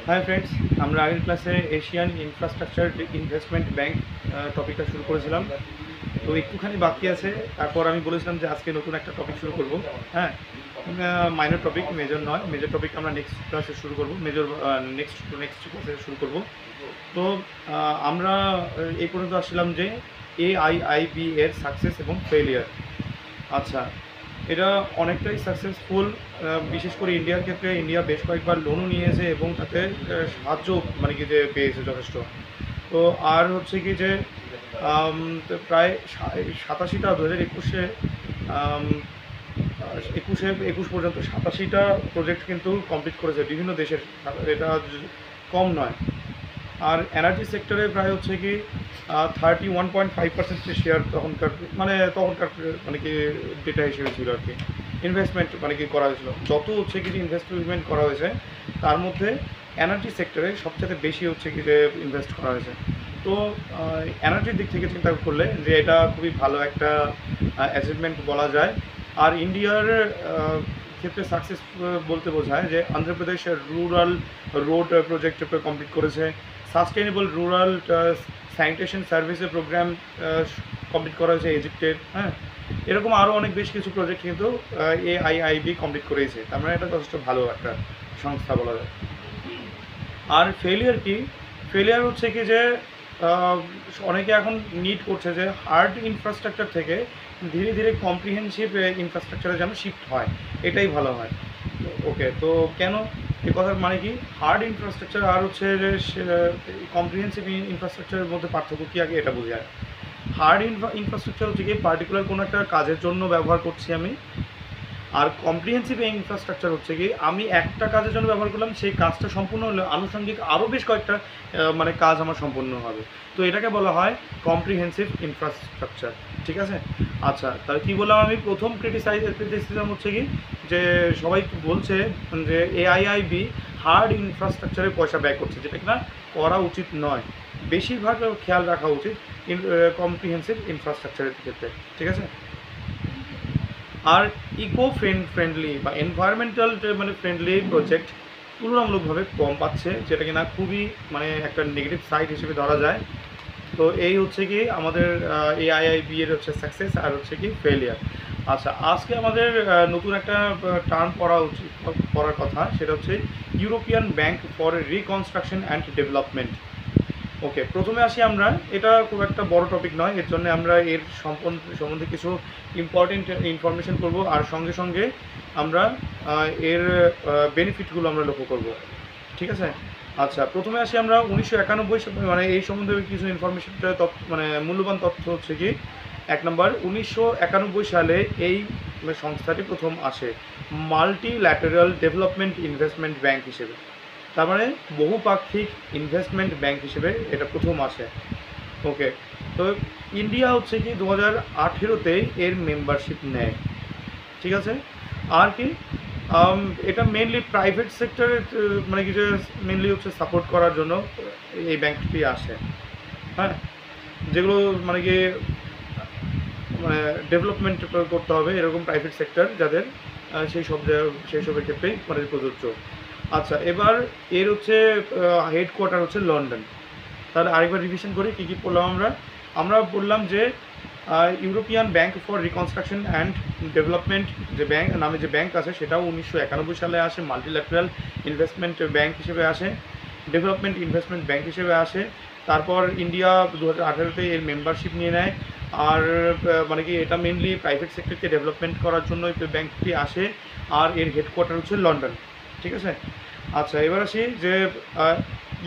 Hi friends, আমরা আগের ক্লাসে এশিয়ান ইনফ্রাস্ট্রাকচার ইনভেস্টমেন্ট ব্যাংক টপিকটা শুরু করেছিলাম। তো একটুখানি বাকি আছে। তারপর আমি বলেছিলাম যে আজকে নতুন একটা টপিক শুরু করব। হ্যাঁ, মাইনর টপিক, মেজর নয়। মেজর টপিক আমরা নেক্সট ক্লাসে শুরু করব, মেজর নেক্সট ক্লাসে শুরু করব। তো আমরা এই পর্যন্ত আসলাম যে AIIB এর সাকসেস এবং ফেলিয়ার। আচ্ছা, এটা অনেকটাই সাকসেসফুল। বিশেষ করে ইন্ডিয়ার ক্ষেত্রে ইন্ডিয়া বেশ কয়েকবার লোনও নিয়েছে এবং তাতে সাহায্য মানে কি যে পেয়েছে যথেষ্ট। তো আর হচ্ছে কি যে তো প্রায় 87টা 2021-এ একুশ পর্যন্ত 87টা প্রজেক্ট কিন্তু কমপ্লিট করেছে বিভিন্ন দেশের। এটা কম নয়। আর এনার্জি সেক্টরে প্রায় হচ্ছে কি 31.5% শেয়ার তখনকার মানে কি ডেটা হিসেবে ছিল আর কি। ইনভেস্টমেন্ট মানে কি করা হয়েছিল, যত হচ্ছে কি যে ইনভেস্টমেন্ট করা হয়েছে তার মধ্যে এনার্জি সেক্টরে সবচেয়ে বেশি হচ্ছে কি যে ইনভেস্ট করা হয়েছে। তো এনার্জির দিক থেকে চিন্তা করলে যে এটা খুবই ভালো একটা অ্যাচিভমেন্ট বলা যায়। আর ইন্ডিয়ার ক্ষেত্রে সাকসেস বলতে বোঝায় যে অন্ধ্রপ্রদেশের রুরাল রোড প্রজেক্ট কমপ্লিট করেছে, সাস্টেনেবল রুরাল স্যানিটেশন সার্ভিসের প্রোগ্রাম কমপ্লিট করা হয়েছে ইজিপ্টের। হ্যাঁ, এরকম আরও অনেক বেশ কিছু প্রজেক্ট কিন্তু AIIB কমপ্লিট করেছে। তার মানে এটা যথেষ্ট ভালো একটা সংস্থা বলা যায়। আর ফেলিয়ার কি? ফেলিয়ার হচ্ছে কি যে অনেকে এখন নিড করছে যে হার্ড ইনফ্রাস্ট্রাকচার থেকে ধীরে ধীরে কম্প্রিহেন্সিভ ইনফ্রাস্ট্রাকচারে যেন শিফট হয়, এটাই ভালো হয়। ওকে, তো কেন এ কথার মানে কি? হার্ড ইনফ্রাস্ট্রাকচার আর হচ্ছে যে কম্প্রিহেন্সিভ ইনফ্রাস্ট্রাকচারের মধ্যে পার্থক্য কী আগে এটা বোঝা যায়। হার্ড ইনফ্রাস্ট্রাকচার হচ্ছে কি পার্টিকুলার কোনো একটা কাজের জন্য ব্যবহার করছি আমি। আর কম্প্রিহেন্সিভ ইনফ্রাস্ট্রাকচার হচ্ছে কি আমি একটা কাজের জন্য ব্যবহার করলাম, সেই কাজটা সম্পূর্ণ হলে আনুষঙ্গিক আরও বেশ কয়েকটা মানে কাজ আমার সম্পূর্ণ হবে। তো এটাকে বলা হয় কম্প্রিহেন্সিভ ইনফ্রাস্ট্রাকচার। ঠিক আছে? আচ্ছা, তাহলে কী বললাম আমি? প্রথম ক্রিটিসিজম হচ্ছে কি যে সবাই বলছে যে AIIB হার্ড ইনফ্রাস্ট্রাকচারে পয়সা ব্যয় করছে, যেটা কিনা করা উচিত নয়। বেশিরভাগ খেয়াল রাখা উচিত কম্প্রিহেন্সিভ ইনফ্রাস্ট্রাকচারের ক্ষেত্রে। ঠিক আছে? আর ফ্রেন্ডলি বা এনভায়রনমেন্টাল মানে ফ্রেন্ডলি প্রজেক্ট তুলনামূলকভাবে কম পাচ্ছে, যেটা কিনা খুবই মানে একটা নেগেটিভ সাইড হিসেবে ধরা যায়। তো এই হচ্ছে কি আমাদের AIIB এর হচ্ছে সাকসেস আর হচ্ছে কি ফেলিয়ার। আচ্ছা, আজকে আমাদের নতুন একটা টার্ম পড়ার কথা, সেটা হচ্ছে European bank for reconstruction and development. Okay, প্রথমে আসি আমরা। এটা খুব একটা বড় টপিক নয়, এর জন্য আমরা এর সম্বন্ধে কিছু ইম্পর্টেন্ট ইনফরমেশন করব, আর সঙ্গে সঙ্গে আমরা এর বেনিফিটগুলো আমরা লক্ষ্য করব। ঠিক আছে? আচ্ছা, প্রথমে আসি আমরা 1991 মানে এই সম্বন্ধে কিছু ইনফরমেশনটা মানে মূল্যবান তথ্য হচ্ছে কি, 1 নম্বর, 1991 সালে এই সংস্থাটি প্রথম আসে মাল্টিল্যাটারাল ডেভেলপমেন্ট ইনভেস্টমেন্ট ব্যাংক হিসেবে। তার মানে বহুপাক্ষিক ইনভেস্টমেন্ট ব্যাংক হিসেবে এটা প্রথম আসে। ওকে, তো ইন্ডিয়া হচ্ছে কি 2018-তে এর মেম্বারশিপ নেয়। ঠিক আছে? আর কি এটা মেনলি প্রাইভেট সেক্টরের মানে কিছু মেনলি হচ্ছে সাপোর্ট করার জন্য এই ব্যাংকটি আসে। হ্যাঁ, যেগুলো মানে কি মানে ডেভেলপমেন্ট করতে হবে এরকম প্রাইভেট সেক্টর যাদের, সেই সবের ক্ষেত্রেই মানে প্রযোজ্য। আচ্ছা, এবার এর হচ্ছে হেডকোয়ার্টার হচ্ছে লন্ডন। তাহলে আরেকবার রিভিশন করি কী কী পড়লাম আমরা বললাম যে European bank for reconstruction and development যে ব্যাংক নামে যে ব্যাংক আছে সেটাও 1991 সালে আসে, মাল্টিল্যাটারাল ইনভেস্টমেন্ট ব্যাংক হিসেবে আসে, ডেভেলপমেন্ট ইনভেস্টমেন্ট ব্যাংক হিসেবে আসে। তারপর ইন্ডিয়া 2018-তে এর মেম্বারশিপ নিয়ে নেয়। আর মানে কি এটা মেনলি প্রাইভেট সেক্টরকে ডেভেলপমেন্ট করার জন্য এই ব্যাংকটি আসে, আর এর হেডকোয়ার্টার হচ্ছে লন্ডন। ঠিক আছে? আচ্ছা, এবার আসি যে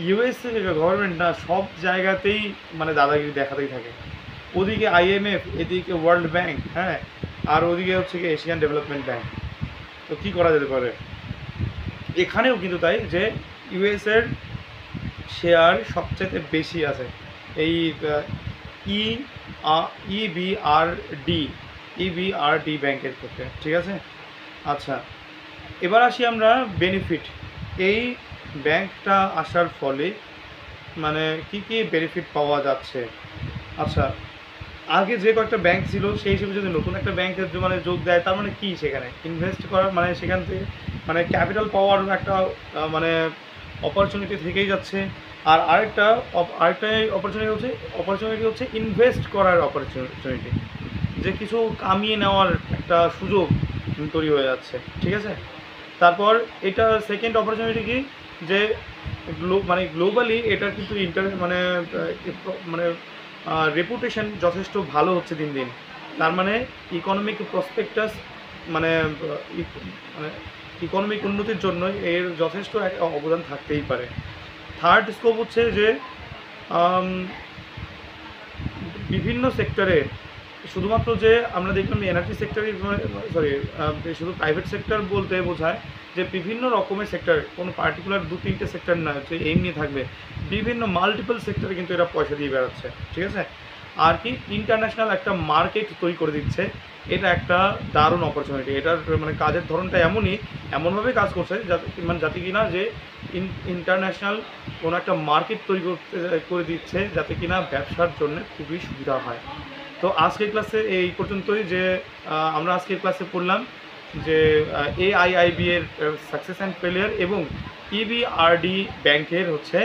ইউএসএ গভর্নমেন্ট না সব জায়গাতেই মানে দাদাগিরি দেখাতেই থাকে। ওদিকে IMF, এদিকে ওয়ার্ল্ড ব্যাংক, হ্যাঁ, আর ওদিকে হচ্ছে কি এশিয়ান ডেভেলপমেন্ট ব্যাংক। তো কী করা যেতে পারে? এখানেও কিন্তু তাই যে ইউএসের শেয়ার সবচেয়ে বেশি আছে এই EBRD ব্যাংকের ক্ষেত্রে। ঠিক আছে? আচ্ছা, এবার আসি আমরা বেনিফিট। এই ব্যাংকটা আসার ফলে মানে কি কি বেনিফিট পাওয়া যাচ্ছে। আচ্ছা, আগে যে কয়েকটা ব্যাংক ছিল সেই হিসেবে যদি নতুন একটা ব্যাংকের মানে যোগ দেয়, তার মানে কি সেখানে ইনভেস্ট করার মানে সেখান থেকে মানে ক্যাপিটাল পাওয়ার একটা মানে অপরচুনিটি থেকেই যাচ্ছে। আর আরেকটা অপরচুনিটি হচ্ছে ইনভেস্ট করার অপরচুনিটি, যে কিছু কামিয়ে নেওয়ার একটা সুযোগ তৈরি হয়ে যাচ্ছে, ঠিক আছে। তারপর এটা সেকেন্ড অপরচুনিটি কি, যে মানে গ্লোবালি এটা কিন্তু মানে রেপুটেশন যথেষ্ট ভালো হচ্ছে দিন দিন। তার মানে ইকোনমিক প্রসপেক্টাস মানে মানে ইকোনমিক উন্নতির জন্য এর যথেষ্ট একটা অবদান থাকতেই পারে। থার্ড স্কোপ হচ্ছে যে আম, বিভিন্ন সেক্টরে, শুধুমাত্র যে আমরা দেখলাম এনার্জি সেক্টরে, সরি, শুধু প্রাইভেট সেক্টর বলতে বোঝায় যে বিভিন্ন রকমের সেক্টর, কোনো পার্টিকুলার 2-3টে সেক্টর না হচ্ছে এই নিয়ে থাকবে, বিভিন্ন মাল্টিপল সেক্টরে কিন্তু এরা পয়সা দিয়ে বেড়াচ্ছে, ঠিক আছে। আর কি ইন্টারন্যাশনাল একটা মার্কেট তৈরি করে দিচ্ছে, এটা একটা দারুণ অপরচুনিটি। এটার মানে কাজের ধরনটা এমনভাবে কাজ করছে যাতে কিনা যে ইন্টারন্যাশনাল কোনো একটা মার্কেট তৈরি করে দিচ্ছে, যাতে কিনা ব্যবসার জন্য খুবই সুবিধা হয়। তো আজকের ক্লাসে এই পর্যন্তই, যে আমরা আজকের ক্লাসে পড়লাম যে AIIB এর সাকসেস অ্যান্ড ফেলিয়ার এবং EBRD ব্যাংকের হচ্ছে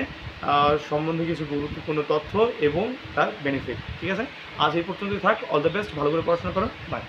সম্বন্ধে কিছু গুরুত্বপূর্ণ তথ্য এবং তার বেনিফিট, ঠিক আছে। আজ এই পর্যন্তই থাক। অল দ্য বেস্ট, ভালো করে পড়াশোনা করো, বাই।